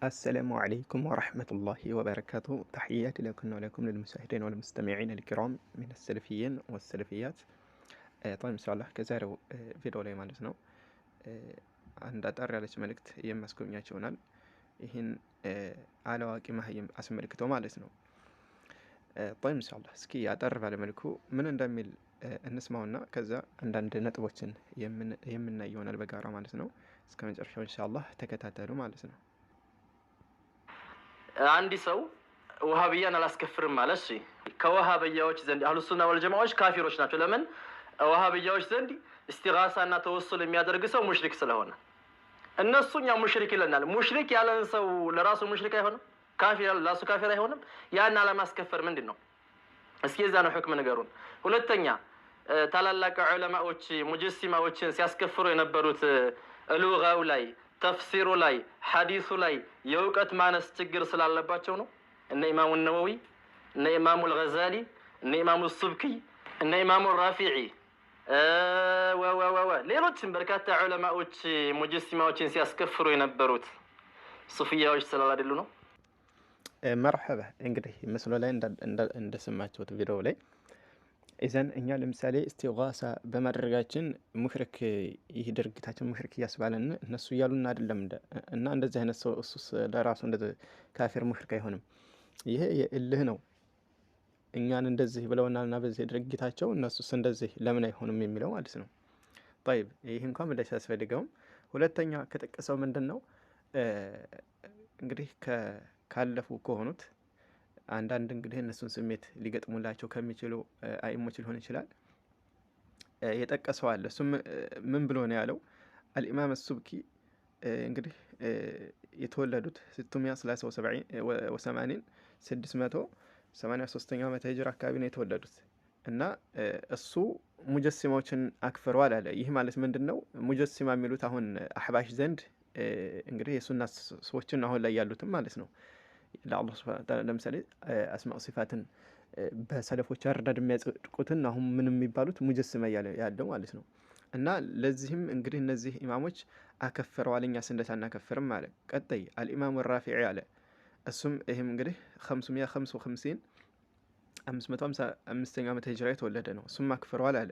السلام عليكم ورحمة الله وبركاته. تحياتي لكم ولكم للمشاهدين والمستمعين الكرام من السلفيين والسلفيات. طيب إن شاء الله كزارو فيديو ላይ ማለት ነው አንድ አጠር ያለች መልእክት የማስጎብኛችሁ ይሆናል። ይህን አላዋቂ መሀይም አስመልክቶ ማለት ነው። طيب إن شاء الله እስኪ አጠር ባለ መልኩ ምን እንደሚል እንስማውና ከዛ አንዳንድ ነጥቦችን የምናይ ይሆናል በጋራ ማለት ነው። እስከ መጨረሻው إن شاء الله ተከታተሉ ማለት ነው። አንድ ሰው ወሃቢያን አላስከፍርም ማለት እሺ፣ ከወሃቢያዎች ዘንድ አህሉ ሱና ወል ጀማዓዎች ካፊሮች ናቸው። ለምን? ወሃቢያዎች ዘንድ እስቲጋሳና ተወሱል የሚያደርግ ሰው ሙሽሪክ ስለሆነ እነሱኛ ሙሽሪክ ይለናል። ሙሽሪክ ያለን ሰው ለራሱ ሙሽሪክ አይሆንም? ካፊር ያለ ለራሱ ካፊር አይሆንም? ያን አለማስከፈር ምንድነው? እስኪ የዛ ነው ህክም ነገሩን። ሁለተኛ ታላላቅ ዑለማዎች ሙጀሲማዎችን ሲያስከፍሩ የነበሩት ሉጋው ላይ ተፍሲሩ ላይ ሐዲሱ ላይ የእውቀት ማነስ ችግር ስላለባቸው ነው። እነ ኢማሙ ነወዊ፣ እነ ኢማሙ አልገዛሊ፣ እነ ኢማሙ ሱብኪ፣ እነ ኢማሙ ራፊዒ ሌሎችም በርካታ ዑለማዎች ሙጀሲማዎችን ሲያስከፍሩ የነበሩት ሱፊያዎች ስላላደሉ ነው። መርሐባ። እንግዲህ ምስሉ ላይ እንደሰማችሁት ቪዲዮ ላይ ኢዘን እኛ ለምሳሌ እስቲጋሳ በማድረጋችን ሙሽሪክ ይህ ድርጊታችን ሙሽሪክ እያስባለን እነሱ እያሉን አይደለም እና እንደዚህ አይነት ሰው እሱስ ለራሱ እንደዚህ ካፊር ሙሽሪክ አይሆንም። ይሄ የእልህ ነው። እኛን እንደዚህ ብለውናልና በዚህ ድርጊታቸው እነሱስ እንደዚህ ለምን አይሆንም የሚለው ማለት ነው። طيب ይህ እንኳን ምላሽ ያስፈልገውም። ሁለተኛ ከጠቀሰው ምንድነው እንግዲህ ካለፉ ከሆኑት አንዳንድ እንግዲህ እነሱን ስሜት ሊገጥሙላቸው ከሚችሉ አይሞች ሊሆን ይችላል የጠቀሰው አለ። እሱም ምን ብሎ ነው ያለው? አልኢማም ሱብኪ እንግዲህ የተወለዱት 683 ዓመተ ሂጅራ አካባቢ ነው የተወለዱት እና እሱ ሙጀሲማዎችን አክፍረዋል አለ። ይህ ማለት ምንድነው? ሙጀሲማ የሚሉት አሁን አህባሽ ዘንድ እንግዲህ የሱና ሰዎችን አሁን ላይ ያሉትም ማለት ነው ለአላህ ሱብሓነሁ ወተዓላ ለምሳሌ አስማኡ ሲፋትን በሰለፎች አረዳድ የሚያጸድቁትን አሁን ምን የሚባሉት ሙጀሲማ ያለው ማለት ነው። እና ለዚህም እንግዲህ እነዚህ ኢማሞች አከፈረዋል፣ እኛስ እንደዛ አናከፍርም አለ። ቀጣይ አልኢማሙ ራፊዒ አለ። እሱም ይህም እንግዲህ 555 ዓመተ ሂጅራ የተወለደ ነው። እሱም አክፍረዋል አለ።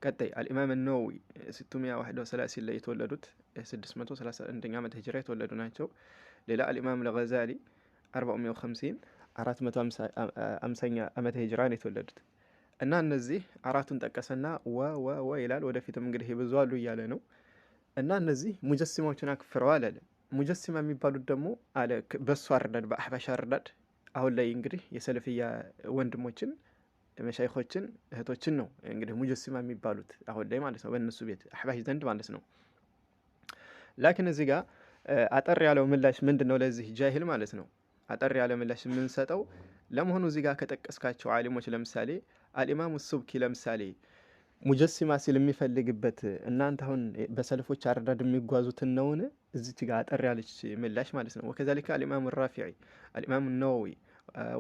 ቀጣይ አልኢማም ነወዊ 631 ላይ የተወለዱት 631 ዓመተ ሂጅራ የተወለዱ ናቸው። ሌላ አልኢማም አልገዛሊ 450 ዓመተ ሂጅራ ነው የተወለዱት እና እነዚህ አራቱን ጠቀሰና ወ ይላል። ወደፊትም እንግዲህ ብዙ አሉ እያለ ነው። እና እነዚህ ሙጀሲማዎችን አክፍረዋል አለ። ሙጀሲማ የሚባሉት ደግሞ አለ በሱ አረዳድ በአህባሽ አረዳድ አሁን ላይ እንግዲህ የሰለፊያ ወንድሞችን መሻይኾችን እህቶችን ነው እንግዲህ ሙጀሲማ የሚባሉት አሁን ላይ ማለት ነው በእነሱ ቤት አህባሽ ዘንድ ማለት ነው። ላኪን እዚህ ጋር አጠር ያለው ምላሽ ምንድነው ለዚህ ጃሂል ማለት ነው? አጠር ያለ ምላሽ የምንሰጠው ለመሆኑ እዚህ ጋር ከጠቀስካቸው ዓሊሞች ለምሳሌ አልኢማሙ ሱብኪ ለምሳሌ ሙጀሲማ ሲል የሚፈልግበት እናንተ አሁን በሰልፎች አረዳድ የሚጓዙትን ነውን? እዚች ጋር አጠር ያለች ምላሽ ማለት ነው። ወከዛሊከ አልኢማሙ ራፊዒ፣ አልኢማሙ ነወዊ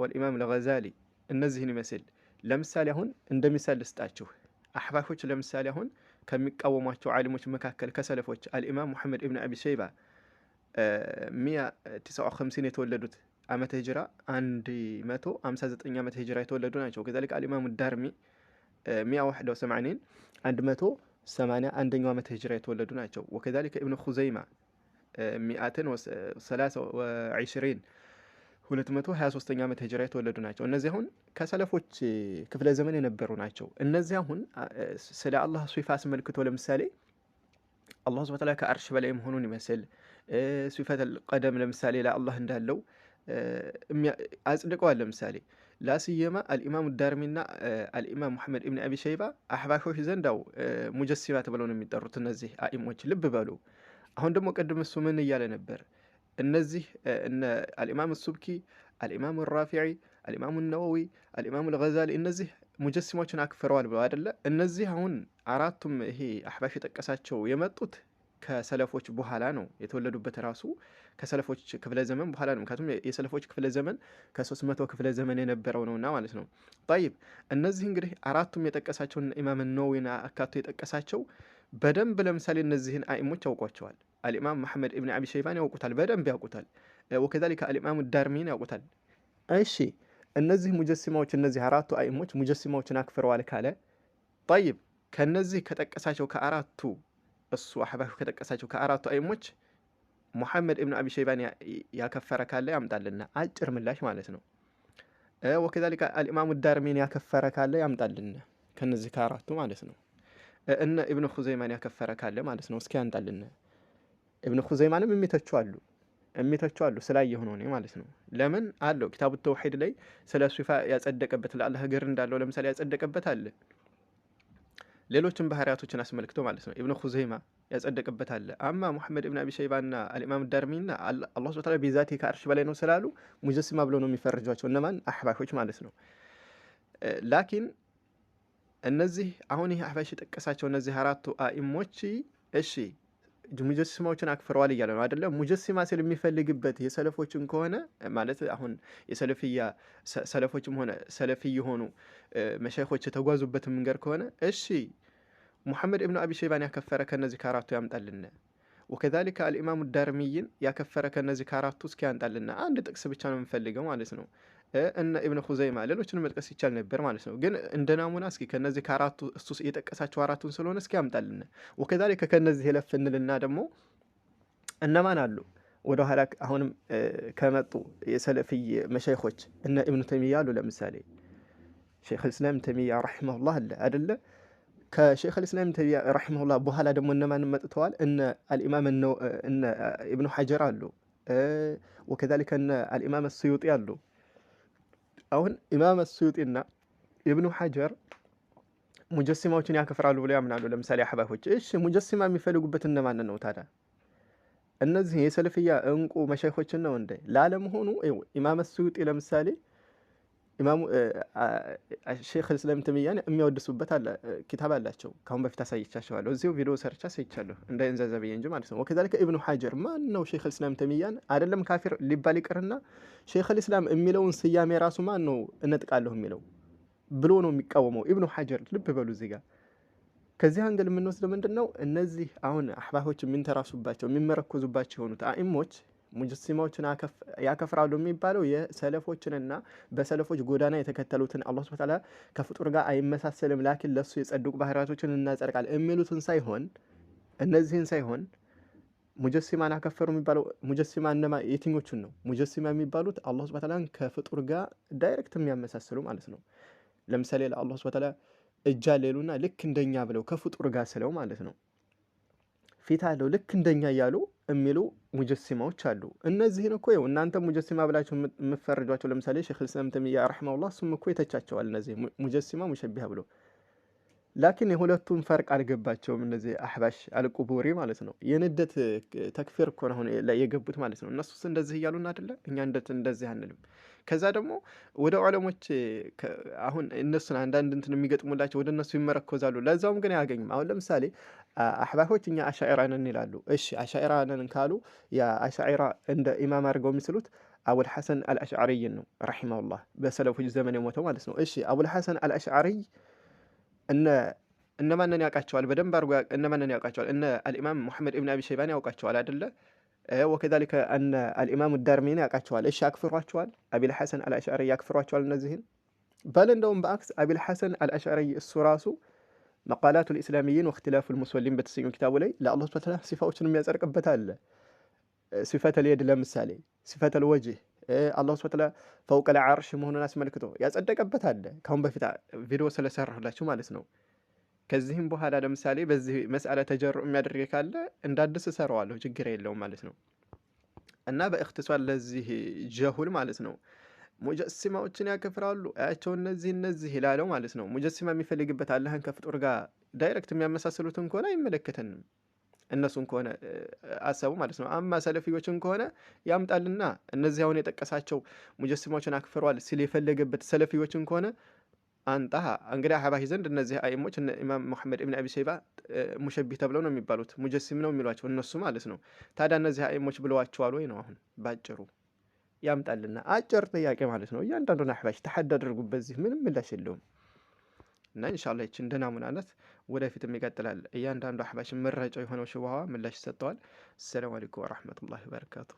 ወልኢማሙ አልገዛሊ እነዚህን ይመስል ለምሳሌ አሁን እንደሚሳል ልስጣችሁ። አህባሾች ለምሳሌ አሁን ከሚቃወሟቸው ዓሊሞች መካከል ከሰለፎች አልኢማም ሙሐመድ ኢብኑ አቢ ሸይባ 159 የተወለዱት ዓመተ ሂጅራ 159 ዓመተ ሂጅራ የተወለዱ ናቸው። ከዛልክ አልኢማሙ ዳርሚ 181 181 ዓመተ ሂጅራ የተወለዱ ናቸው። ወከዛልክ ኢብኑ ኹዘይማ 123 223 ዓመተ ሂጅራ የተወለዱ ናቸው። እነዚህ አሁን ከሰለፎች ክፍለ ዘመን የነበሩ ናቸው። እነዚህ አሁን ስለ አላህ ሱፋ አስመልክቶ ለምሳሌ አላህ ሱብሓነሁ ወተዓላ ከአርሽ በላይ መሆኑን ይመስል ሲፈተል ቀደም ለምሳሌ ለአላህ እንዳለው አጽድቀዋል። ለምሳሌ ላስየማ አልኢማሙ ዳርሚና አልኢማም ሙሐመድ ኢብኑ አቢ ሸይባ አህባሾች ዘንዳው ሙጀሲማ ተብለው ነው የሚጠሩት እነዚህ አኢሞች። ልብ በሉ። አሁን ደግሞ ቅድም እሱ ምን እያለ ነበር? እነዚህ እነ አልኢማም ሱብኪ፣ አልኢማም ራፊዒ፣ አልኢማም ነወዊ፣ አልኢማም አልገዛሊ እነዚህ ሙጀሲሞችን አክፍረዋል ብለው አይደለ? እነዚህ አሁን አራቱም ይሄ አህባሽ የጠቀሳቸው የመጡት ከሰለፎች በኋላ ነው የተወለዱበት። ራሱ ከሰለፎች ክፍለ ዘመን በኋላ ነው። ምክንያቱም የሰለፎች ክፍለ ዘመን ከ300 ክፍለ ዘመን የነበረው ነውና ማለት ነው። طيب እነዚህ እንግዲህ አራቱም የጠቀሳቸው ኢማም ነወዊና አካቶ የጠቀሳቸው በደንብ ለምሳሌ እነዚህን አኢሞች ያውቋቸዋል። አልኢማም መሐመድ ኢብኑ አቢ ሸይባን ያውቁታል፣ በደንብ ያውቁታል። ወከዛሊከ አልኢማሙ ዳርሚን ያውቁታል። እሺ እነዚህ ሙጀሲማዎች እነዚህ አራቱ አይሞች ሙጀሲማዎችን አክፍረዋል ካለ ጠይብ ከነዚህ ከጠቀሳቸው ከአራቱ እሱ አሕባሹ ከጠቀሳቸው ከአራቱ አይሞች ሙሐመድ ኢብኑ አቢ ሸይባን ያከፈረ ካለ ያምጣልና አጭር ምላሽ ማለት ነው። ወከዛሊከ አልኢማሙ ዳርሚን ያከፈረ ካለ ያምጣልና ከነዚህ ከአራቱ ማለት ነው። እነ ኢብኑ ኹዘይማን ያከፈረ ካለ ማለት ነው። እስኪ ያምጣልና። ኢብኑ ኹዘይማንም የሚተቹ አሉ ስላየሁ ነው እኔ ማለት ነው። ለምን አለው ኪታቡ ተውሂድ ላይ ስለ ሲፋ ያጸደቀበት ለአላህ እግር እንዳለው ለምሳሌ ያጸደቀበት አለ። ሌሎችም ባህሪያቶችን አስመልክቶ ማለት ነው ኢብኑ ኹዘይማ ያጸደቀበት አለ። አማ ሙሐመድ ኢብኑ አቢ ሸይባና አልኢማም ዳርሚና አላህ ሱብሓነሁ ወተዓላ ቢዛቲ ከአርሽ በላይ ነው ስላሉ ሙጀሲማ ብለው ነው የሚፈርጇቸው እነማን አሕባሾች ማለት ነው። ላኪን እነዚህ አሁን ይህ አሕባሽ የጠቀሳቸው እነዚህ አራቱ አኢሞች እሺ ሙጀሲማዎችን አክፍረዋል እያለ ነው አይደለም። ሙጀሲማ ሲል የሚፈልግበት የሰለፎችን ከሆነ ማለት አሁን የሰለፊያ ሰለፎችም ሆነ ሰለፊ የሆኑ መሻይኾች የተጓዙበትን መንገድ ከሆነ እሺ ሙሐመድ ኢብኑ አቢ ሸይባን ያከፈረ ከነዚህ ከአራቱ ያምጣልና። ወከዛሊከ አልኢማሙ ዳርሚይን ያከፈረ ከነዚህ ከአራቱ እስኪ ያምጣልና። አንድ ጥቅስ ብቻ ነው የምፈልገው ማለት ነው። እነ ኢብኑ ኹዘይማ ሌሎችን መጥቀስ ይቻል ነበር ማለት ነው። ግን እንደ ናሙና እስኪ ከነዚህ ከአራቱ እሱ የጠቀሳቸው አራቱን ስለሆነ እስኪ ያምጣልና። ወከዛሊከ ከነዚህ የለፍ እንልና ደግሞ እነማን አሉ ወደ ኋላ አሁንም ከመጡ የሰለፊይ መሻይኾች እነ ኢብኑ ተይሚያ አሉ። ለምሳሌ ሸይኹ ልእስላም ተይሚያ ረሒመሁላህ አለ አይደለ? ከሸይኹ ልእስላም ተይሚያ ረሒመሁላህ በኋላ ደግሞ እነማን መጥተዋል? እነ አልኢማም እነ ኢብኑ ሐጀር አሉ። ወከዛሊከ እነ አልኢማም አስዩጢ አሉ። አሁን ኢማም አስዩጢና ኢብኑ ሐጀር ሙጀሲማዎችን ያከፍራሉ ብለው ያምናሉ። ለምሳሌ አሕባሾች እሺ ሙጀሲማ የሚፈልጉበት እነማን ነው ታዲያ? እነዚህ የሰለፊያ እንቁ መሻይኾችን ነው እንደ ላለመሆኑ ኢማም አስዩጢ ለምሳሌ ኢማሙ ሸይኹ ልእስላም ተይሚያን የሚያወድሱበት አለ ኪታብ አላቸው። ካሁን በፊት አሳይቻቸዋለሁ። እዚሁ ቪዲዮ ሰርቻ አሳይቻለሁ እንዳይንዛዛ ብዬ እንጂ ማለት ነው። ወከዛሊከ ኢብኑ ሐጀር ማን ነው ሸይኹ ልእስላም ተይሚያን አይደለም ካፊር ሊባል ይቅርና ሸይኹ ልእስላም የሚለውን ስያሜ ራሱ ማን ነው እነጥቃለሁ የሚለው ብሎ ነው የሚቃወመው ኢብኑ ሐጀር። ልብ በሉ እዚህ ጋር ከዚህ አንገል የምንወስደው ምንድን ነው? እነዚህ አሁን አሕባሾች የሚንተራሱባቸው የሚመረኮዙባቸው የሆኑት አኢሞች ሙጀሲማዎችን ያከፍራሉ የሚባለው የሰለፎችንና በሰለፎች ጎዳና የተከተሉትን አላህ ሱብሓነሁ ወተዓላ ከፍጡር ጋር አይመሳሰልም ላኪን ለሱ የጸደቁ ባህሪያቶችን እናጸድቃል የሚሉትን ሳይሆን እነዚህን ሳይሆን ሙጀሲማን አከፈሩ የሚባለው ሙጀሲማ እነማ የትኞቹን ነው? ሙጀሲማ የሚባሉት አላህ ሱብሓነሁ ወተዓላን ከፍጡር ጋር ዳይሬክት የሚያመሳስሉ ማለት ነው። ለምሳሌ ለአላህ ሱብሓነሁ ወተዓላ እጅ አለሉና ልክ እንደኛ ብለው ከፍጡር ጋር ስለው ማለት ነው። ፊት አለው ልክ እንደኛ እያሉ የሚሉ ሙጀሲማዎች አሉ። እነዚህን እኮ ይኸው እናንተ ሙጀሲማ ብላችሁ የምትፈርጇቸው ለምሳሌ ሸይኹ ልእስላም ተይሚያ ረሒመሁላህ እሱም እኮ ይተቻቸዋል እነዚህ ሙጀሲማ ሙሸቢሃ ብሎ። ላኪን የሁለቱም ፈርቅ አልገባቸውም እነዚህ አሕባሽ አልቁቡሪ ማለት ነው። የንደት ተክፊር እኮ ነው የገቡት ማለት ነው። እነሱስ እንደዚህ እያሉን አይደለ? እኛ እንደዚህ አንልም። ከዛ ደግሞ ወደ ዑለሞች አሁን እነሱን አንዳንድ እንትን የሚገጥሙላቸው ወደ እነሱ ይመረኮዛሉ። ለዛውም ግን አያገኙም። አሁን ለምሳሌ አሕባሾች እኛ አሻዒራ ነን ይላሉ። እሺ አሻዒራ ነን ካሉ የአሻዒራ እንደ ኢማም አድርገው የሚስሉት አቡል ሐሰን አልአሽዓሪይን ነው ረሒመሁላህ፣ በሰለፎች ዘመን የሞተው ማለት ነው። እሺ አቡል ሐሰን አልአሽዓሪይ እነማንን ያውቃቸዋል? በደንብ አድርጎ እነማንን ያውቃቸዋል? እነ አልኢማም ሙሐመድ ኢብኑ አቢ ሸይባን ያውቃቸዋል አይደለ? ወከዛሊከ እነ አልኢማም ዳርሚን ያውቃቸዋል። እሺ አክፍሯቸዋል? አቢል ሐሰን አልአሽዓሪ ያክፍሯቸዋል? እነዚህን በል እንደውም በአክስ አቢል ሐሰን አልአሽዓሪ እሱ ራሱ መቃላቱ ልእስላሚይን ወእክትላፉ ልሙስሊም በተሰኘው ኪታቡ ላይ ለአላህ ሱብሓነሁ ወተዓላ ሲፋዎችን የሚያጸድቅበት አለ። ሲፈተል የድ ለምሳሌ ሲፈተል ወጅህ አላህ ሱብሓነሁ ወተዓላ ፈውቀል ዓርሽ መሆኑን አስመልክቶ ያጸደቀበት አለ። ካሁን በፊት ቪዲዮ ስለሰራሁላችሁ ማለት ነው። ከዚህም በኋላ ለምሳሌ በዚህ መስአለ ተጀሩዕ የሚያደርግ ካለ እንዳድስ እሰራዋለሁ፣ ችግር የለውም ማለት ነው። እና በእክትሷል ለዚህ ጀሁል ማለት ነው ሙጀሲማዎችን ያከፍራሉ አያቸው እነዚህ ይላለው ማለት ነው። ሙጀሲማ የሚፈልግበት አላህን ከፍጡር ጋር ዳይሬክት የሚያመሳስሉትን ከሆነ አይመለከተንም። እነሱን ከሆነ አሰቡ ማለት ነው። አማ ሰለፊዎችን ከሆነ ያምጣልና እነዚህ አሁን የጠቀሳቸው ሙጀሲማዎችን አክፍሯል ሲል የፈለገበት ሰለፊዎችን ከሆነ አንጣ እንግዲህ አሕባሽ ዘንድ እነዚህ አይሞች ኢማም ሙሐመድ ኢብኑ አቢ ሸይባ ሙሸቢህ ተብለው ነው የሚባሉት፣ ሙጀሲም ነው የሚሏቸው እነሱ ማለት ነው። ታዲያ እነዚህ አይሞች ብለዋቸዋል ወይ ነው አሁን ባጭሩ። ያምጣልና አጭር ጥያቄ ማለት ነው። እያንዳንዱን አሕባሽ ተሐድ አድርጉ፣ በዚህ ምንም ምላሽ የለውም። እና ኢንሻአላህ ይህች እንደ ናሙናነት ወደፊትም ይቀጥላል። እያንዳንዱ አሕባሽ መረጫው የሆነው ሽብሃ ምላሽ ሰጥተዋል። ሰላም አለይኩም ወራህመቱላሂ ወበረካቱ።